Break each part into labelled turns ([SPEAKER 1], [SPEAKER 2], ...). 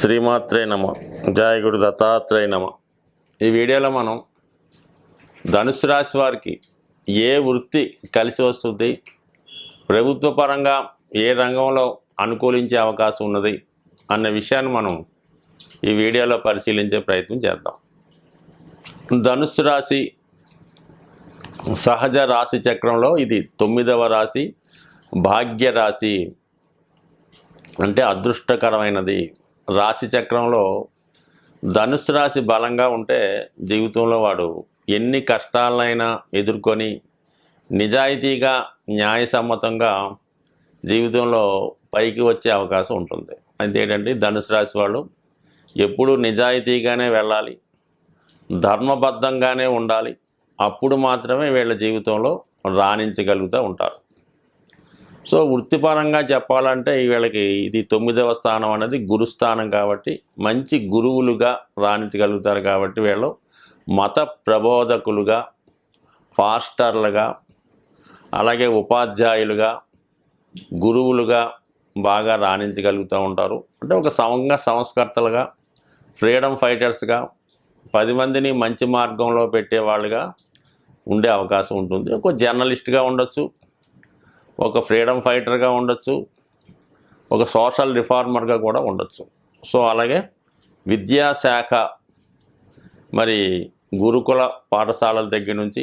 [SPEAKER 1] శ్రీమాత్రే నమ. జయ గురు దత్తాత్రేయ నమ. ఈ వీడియోలో మనం ధనుసు రాశి వారికి ఏ వృత్తి కలిసి వస్తుంది, ప్రభుత్వ పరంగా ఏ రంగంలో అనుకూలించే అవకాశం ఉన్నది అన్న విషయాన్ని మనం ఈ వీడియోలో పరిశీలించే ప్రయత్నం చేద్దాం. ధనుసు రాశి సహజ రాశి చక్రంలో ఇది 9వ రాశి, భాగ్య రాశి అంటే అదృష్టకరమైనది. రాశి చక్రంలో ధనుసు రాశి బలంగా ఉంటే జీవితంలో వాడు ఎన్ని కష్టాలైనా ఎదుర్కొని నిజాయితీగా న్యాయసమ్మతంగా జీవితంలో పైకి వచ్చే అవకాశం ఉంటుంది. అయితే ఏంటంటే ధనుసు రాశి వాళ్ళు ఎప్పుడూ నిజాయితీగానే వెళ్ళాలి, ధర్మబద్ధంగానే ఉండాలి. అప్పుడు మాత్రమే వీళ్ళ జీవితంలో రాణించగలుగుతూ ఉంటారు. సో వృత్తిపరంగా చెప్పాలంటే వీళ్ళకి ఇది 9వ స్థానం అనేది గురుస్థానం కాబట్టి మంచి గురువులుగా రాణించగలుగుతారు. కాబట్టి వీళ్ళు మత ప్రబోధకులుగా, ఫాస్టర్లుగా, అలాగే ఉపాధ్యాయులుగా, గురువులుగా బాగా రాణించగలుగుతూ ఉంటారు. అంటే ఒక సంస్కర్తలుగా, ఫ్రీడమ్ ఫైటర్స్గా, 10 మందిని మంచి మార్గంలో పెట్టేవాళ్ళుగా ఉండే అవకాశం ఉంటుంది. ఒక జర్నలిస్ట్గా ఉండొచ్చు, ఒక ఫ్రీడమ్ ఫైటర్గా ఉండొచ్చు, ఒక సోషల్ రిఫార్మర్గా కూడా ఉండొచ్చు. సో అలాగే విద్యాశాఖ, మరి గురుకుల పాఠశాలల దగ్గర నుంచి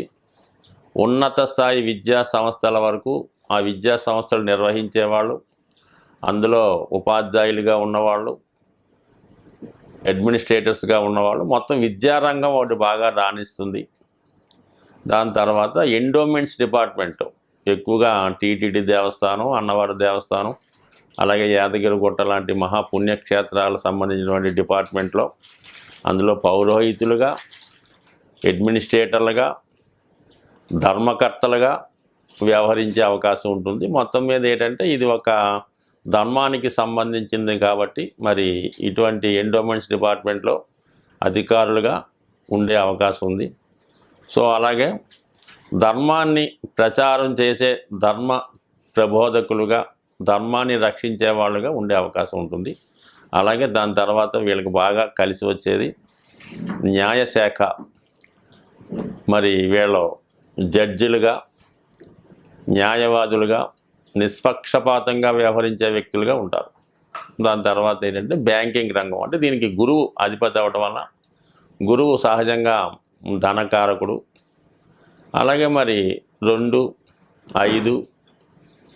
[SPEAKER 1] ఉన్నత స్థాయి విద్యా సంస్థల వరకు ఆ విద్యా సంస్థలు నిర్వహించేవాళ్ళు, అందులో ఉపాధ్యాయులుగా ఉన్నవాళ్ళు, అడ్మినిస్ట్రేటర్స్గా ఉన్నవాళ్ళు, మొత్తం విద్యారంగం ఒకటి బాగా రాణిస్తుంది. దాని తర్వాత ఎండోమెంట్స్ డిపార్ట్మెంటు ఎక్కువగా టీటీడీ దేవస్థానం, అన్నవరం దేవస్థానం, అలాగే యాదగిరిగుట్ట లాంటి మహాపుణ్యక్షేత్రాలకు సంబంధించినటువంటి డిపార్ట్మెంట్లో అందులో పౌరోహితులుగా, అడ్మినిస్ట్రేటర్లుగా, ధర్మకర్తలుగా వ్యవహరించే అవకాశం ఉంటుంది. మొత్తం మీద ఏంటంటే ఇది ఒక ధర్మానికి సంబంధించింది కాబట్టి మరి ఇటువంటి ఎండోమెంట్స్ డిపార్ట్మెంట్లో అధికారులుగా ఉండే అవకాశం ఉంది. సో అలాగే ధర్మాన్ని ప్రచారం చేసే ధర్మ ప్రబోధకులుగా, ధర్మాన్ని రక్షించే వాళ్ళుగా ఉండే అవకాశం ఉంటుంది. అలాగే దాని తర్వాత వీళ్ళకి బాగా కలిసి వచ్చేది న్యాయశాఖ. మరి వీళ్ళు జడ్జిలుగా, న్యాయవాదులుగా, నిష్పక్షపాతంగా వ్యవహరించే వ్యక్తులుగా ఉంటారు. దాని తర్వాత ఏంటంటే బ్యాంకింగ్ రంగం. అంటే దీనికి గురువు అధిపతి అవ్వటం వల్ల గురువు సహజంగా ధనకారకుడు. అలాగే మరి 2, 5,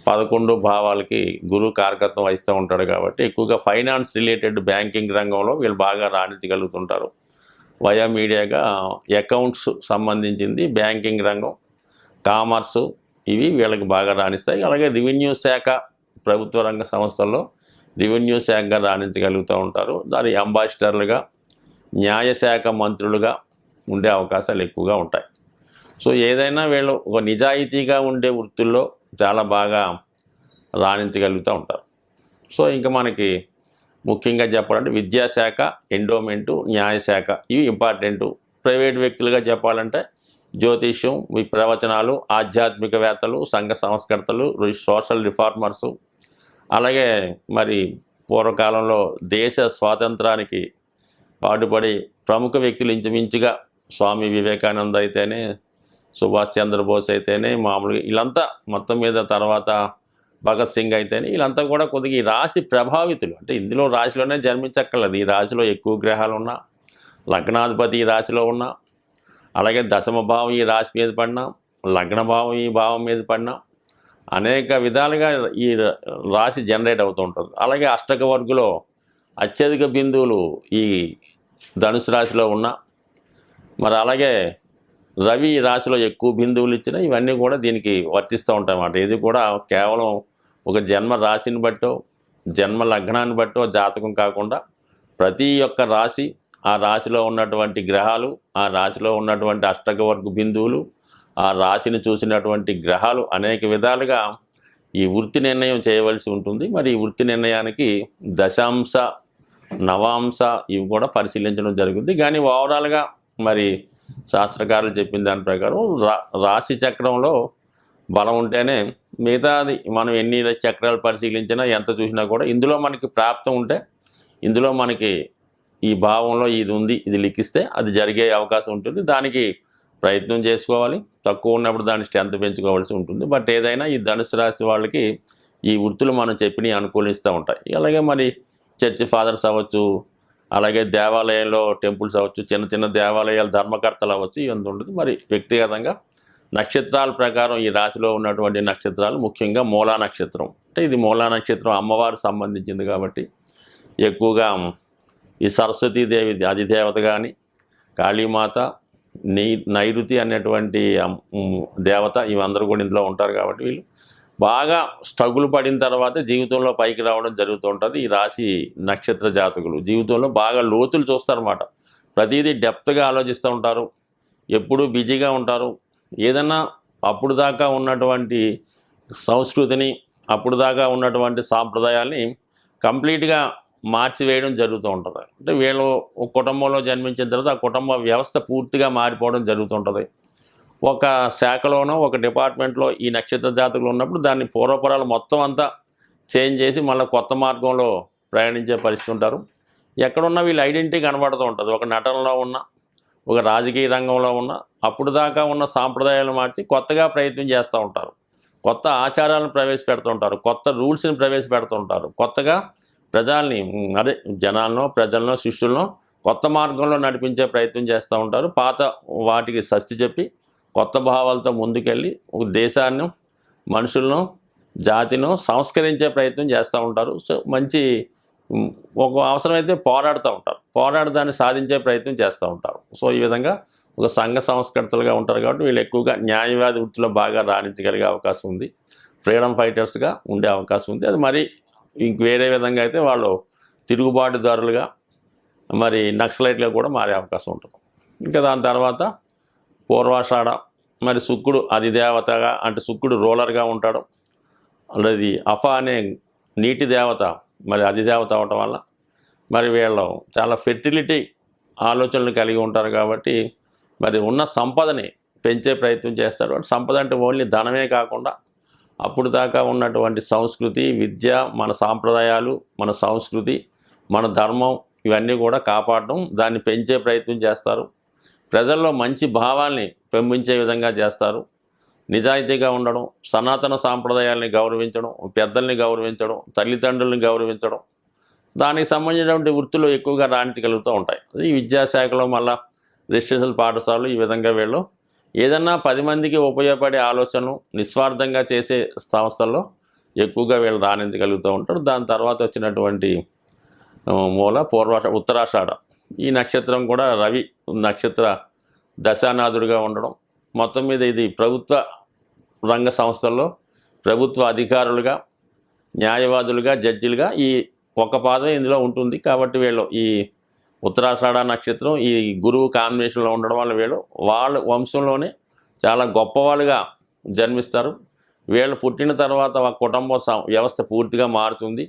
[SPEAKER 1] 11 భావాలకి గురువు కారకత్వం వహిస్తూ ఉంటాడు కాబట్టి ఎక్కువగా ఫైనాన్స్ రిలేటెడ్ బ్యాంకింగ్ రంగంలో వీళ్ళు బాగా రాణించగలుగుతుంటారు. వయా మీడియాగా అకౌంట్స్ సంబంధించింది బ్యాంకింగ్ రంగం, కామర్సు ఇవి వీళ్ళకి బాగా రాణిస్తాయి. అలాగే రెవెన్యూ శాఖ, ప్రభుత్వ రంగ సంస్థల్లో రెవెన్యూ శాఖగా రాణించగలుగుతూ ఉంటారు. దాని అంబాసిడర్లుగా, న్యాయశాఖ మంత్రులుగా ఉండే అవకాశాలు ఎక్కువగా ఉంటాయి. సో ఏదైనా వీళ్ళు ఒక నిజాయితీగా ఉండే వృత్తుల్లో చాలా బాగా రాణించగలుగుతూ ఉంటారు. సో ఇంకా మనకి ముఖ్యంగా చెప్పాలంటే విద్యాశాఖ, ఎండోమెంటు, న్యాయశాఖ ఇవి ఇంపార్టెంటు. ప్రైవేట్ వ్యక్తులుగా చెప్పాలంటే జ్యోతిష్యం, ప్రవచనాలు, ఆధ్యాత్మికవేత్తలు, సంఘ సంస్కర్తలు, సోషల్ రిఫార్మర్సు, అలాగే మరి పూర్వకాలంలో దేశ స్వాతంత్రానికి పాటుపడి ప్రముఖ వ్యక్తులు ఇంచుమించుగా స్వామి వివేకానంద అయితేనే, సుభాష్ చంద్రబోస్ అయితేనే, మామూలుగా వీళ్ళంతా మొత్తం మీద, తర్వాత భగత్ సింగ్ అయితేనే వీళ్ళంతా కూడా కొద్దిగా ఈ రాశి ప్రభావితులు. అంటే ఇందులో రాశిలోనే జన్మించక్కర్లేదు. ఈ రాశిలో ఎక్కువ గ్రహాలు ఉన్నా, లగ్నాధిపతి ఈ రాశిలో ఉన్నా, అలాగే దశమ భావం ఈ రాశి మీద పడినా, లగ్న భావం ఈ భావం మీద పడినా అనేక విధాలుగా ఈ రాశి జనరేట్ అవుతూ ఉంటుంది. అలాగే అష్టక వర్గులో అత్యధిక బిందువులు ఈ ధనుసు రాశిలో ఉన్నా, మరి అలాగే రవి ఈ రాశిలో ఎక్కువ బిందువులు ఇచ్చినా ఇవన్నీ కూడా దీనికి వర్తిస్తూ ఉంటాయి అన్నమాట. ఇది కూడా కేవలం ఒక జన్మ రాశిని బట్టో, జన్మ లగ్నాన్ని బట్టో జాతకం కాకుండా ప్రతి ఒక్క రాశి, ఆ రాశిలో ఉన్నటువంటి గ్రహాలు, ఆ రాశిలో ఉన్నటువంటి అష్టక వర్గ బిందువులు, ఆ రాశిని చూసినటువంటి గ్రహాలు అనేక విధాలుగా ఈ వృత్తి నిర్ణయం చేయవలసి ఉంటుంది. మరి ఈ వృత్తి నిర్ణయానికి దశాంశ, నవాంశ ఇవి కూడా పరిశీలించడం జరుగుతుంది. కానీ ఓవరాల్గా మరి శాస్త్రకారులు చెప్పిన దాని ప్రకారం రాశి చక్రంలో బలం ఉంటేనే మిగతాది మనం ఎన్ని చక్రాలు పరిశీలించినా ఎంత చూసినా కూడా ఇందులో మనకి ప్రాప్తం ఉంటే ఇందులో మనకి ఈ భావంలో ఇది ఉంది, ఇది లిఖిస్తే అది జరిగే అవకాశం ఉంటుంది, దానికి ప్రయత్నం చేసుకోవాలి, తక్కువ ఉన్నప్పుడు దాని స్ట్రెంత్ పెంచుకోవాల్సి ఉంటుంది. బట్ ఏదైనా ఈ ధనుసు రాశి వాళ్ళకి ఈ వృత్తులు మనం చెప్పినవి అనుకూలిస్తూ ఉంటాయి. అలాగే మరి చర్చ్ ఫాదర్స్ అవ్వచ్చు, అలాగే దేవాలయంలో టెంపుల్స్ అవ్వచ్చు, చిన్న చిన్న దేవాలయాలు ధర్మకర్తలు అవ్వచ్చు, ఇవన్నీ ఉంటుంది. మరి వ్యక్తిగతంగా నక్షత్రాల ప్రకారం ఈ రాశిలో ఉన్నటువంటి నక్షత్రాలు ముఖ్యంగా మూలా నక్షత్రం, అంటే ఇది మూలా నక్షత్రం అమ్మవారికి సంబంధించింది కాబట్టి ఎక్కువగా ఈ సరస్వతీదేవి అధిదేవత కానీ, కాళీమాత, నైరుతి అనేటువంటి దేవత, ఇవందరూ కూడా ఇందులో ఉంటారు కాబట్టి వీళ్ళు బాగా స్ట్రగుల్ పడిన తర్వాత జీవితంలో పైకి రావడం జరుగుతూ ఉంటుంది. ఈ రాశి నక్షత్ర జాతకులు జీవితంలో బాగా లోతులు చూస్తారన్నమాట. ప్రతిదీ డెప్త్గా ఆలోచిస్తూ ఉంటారు, ఎప్పుడూ బిజీగా ఉంటారు. ఏదన్నా అప్పుడు దాకా ఉన్నటువంటి సంస్కృతిని, అప్పుడు దాకా ఉన్నటువంటి సాంప్రదాయాల్ని కంప్లీట్గా మార్చివేయడం జరుగుతూ ఉంటుంది. అంటే వీళ్ళు ఒక కుటుంబంలో జన్మించిన తర్వాత ఆ కుటుంబ వ్యవస్థ పూర్తిగా మారిపోవడం జరుగుతుంటుంది. ఒక శాఖలోనో ఒక డిపార్ట్మెంట్లో ఈ నక్షత్ర జాతకులు ఉన్నప్పుడు దాన్ని పూర్వపురాలు మొత్తం అంతా చేంజ్ చేసి మళ్ళీ కొత్త మార్గంలో ప్రయాణించే పరిస్థితి ఉంటారు. ఎక్కడున్నా వీళ్ళ ఐడెంటిటీ కనబడుతూ ఉంటుంది. ఒక నటనలో ఉన్న, ఒక రాజకీయ రంగంలో ఉన్న, అప్పుడు దాకా ఉన్న సాంప్రదాయాలు మార్చి కొత్తగా ప్రయత్నం చేస్తూ ఉంటారు, కొత్త ఆచారాలను ప్రవేశపెడుతూ ఉంటారు, కొత్త రూల్స్ని ప్రవేశపెడుతూ ఉంటారు, కొత్తగా జనాలను, ప్రజలను, శిష్యులను కొత్త మార్గంలో నడిపించే ప్రయత్నం చేస్తూ ఉంటారు. పాత వాటికి షష్ఠి చెప్పి కొత్త భావాలతో ముందుకెళ్ళి ఒక దేశాన్ని, మనుషులను, జాతిను సంస్కరించే ప్రయత్నం చేస్తూ ఉంటారు. సో మంచి ఒక అవసరమైతే పోరాడుతూ ఉంటారు, దాన్ని సాధించే ప్రయత్నం చేస్తూ ఉంటారు. సో ఈ విధంగా ఒక సంఘ సంస్కర్తలుగా ఉంటారు కాబట్టి వీళ్ళు ఎక్కువగా న్యాయవాది వృత్తిలో బాగా రాణించగలిగే అవకాశం ఉంది, ఫ్రీడమ్ ఫైటర్స్గా ఉండే అవకాశం ఉంది. అది మరి ఇంక వేరే విధంగా అయితే వాళ్ళు తిరుగుబాటుదారులుగా, మరి నక్సలైట్గా కూడా మారే అవకాశం ఉంటుంది. ఇంకా దాని తర్వాత పూర్వాషాఢ, మరి శుక్రుడు అధిదేవతగా, అంటే శుక్రుడు రూలర్గా ఉంటాడు. అది అఫా అనే నీటి దేవత మరి అధిదేవత అవటం వల్ల మరి వీళ్ళు చాలా ఫెర్టిలిటీ ఆలోచనలు కలిగి ఉంటారు కాబట్టి మరి ఉన్న సంపదని పెంచే ప్రయత్నం చేస్తారు. సంపద అంటే ఓన్లీ ధనమే కాకుండా అప్పుడు దాకా ఉన్నటువంటి సంస్కృతి, విద్య, మన సాంప్రదాయాలు, మన సంస్కృతి, మన ధర్మం, ఇవన్నీ కూడా కాపాడడం, దాన్ని పెంచే ప్రయత్నం చేస్తారు. ప్రజల్లో మంచి భావాల్ని పెంపొందించే విధంగా చేస్తారు. నిజాయితీగా ఉండడం, సనాతన సాంప్రదాయాల్ని గౌరవించడం, పెద్దల్ని గౌరవించడం, తల్లిదండ్రుల్ని గౌరవించడం, దానికి సంబంధించినటువంటి వృత్తులు ఎక్కువగా రాణించగలుగుతూ ఉంటాయి. ఈ విద్యాశాఖలో మళ్ళీ రెసిడెన్షియల్ పాఠశాలలు, ఈ విధంగా వీళ్ళు ఏదన్నా 10 మందికి ఉపయోగపడే ఆలోచనలు నిస్వార్థంగా చేసే సంస్థల్లో ఎక్కువగా వీళ్ళు రాణించగలుగుతూ ఉంటారు. దాని తర్వాత వచ్చినటువంటి మూల ఉత్తరాషాఢ, ఈ నక్షత్రం కూడా రవి నక్షత్ర దశానాథుడిగా ఉండడం. మొత్తం మీద ఇది ప్రభుత్వ రంగ సంస్థల్లో ప్రభుత్వ అధికారులుగా, న్యాయవాదులుగా, జడ్జిలుగా ఈ ఒక పాదం ఇందులో ఉంటుంది. కాబట్టి వీళ్ళు ఈ ఉత్తరాషాఢ నక్షత్రం ఈ గురువు కాంబినేషన్లో ఉండడం వల్ల వీళ్ళు వాళ్ళ వంశంలోనే చాలా గొప్పవాళ్ళుగా జన్మిస్తారు. వీళ్ళు పుట్టిన తర్వాత ఒక కుటుంబ వ్యవస్థ పూర్తిగా మారుతుంది.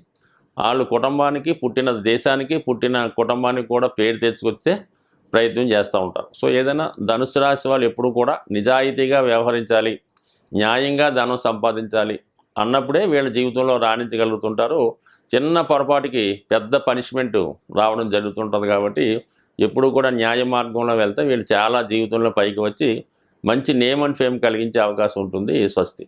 [SPEAKER 1] వాళ్ళు కుటుంబానికి, పుట్టిన దేశానికి, పుట్టిన కుటుంబానికి కూడా పేరు తెచ్చుకొచ్చే ప్రయత్నం చేస్తూ ఉంటారు. సో ఏదైనా ధనుసు రాశి వాళ్ళు ఎప్పుడు కూడా నిజాయితీగా వ్యవహరించాలి, న్యాయంగా ధనం సంపాదించాలి అన్నప్పుడే వీళ్ళ జీవితంలో రాణించగలుగుతుంటారు. చిన్న పొరపాటుకి పెద్ద పనిష్మెంటు రావడం జరుగుతుంటుంది. కాబట్టి ఎప్పుడు కూడా న్యాయ మార్గంలో వెళ్తే వీళ్ళు చాలా జీవితంలో పైకి వచ్చి మంచి నేమ్ అండ్ ఫేమ్ కలిగించే అవకాశం ఉంటుంది. స్వస్తి.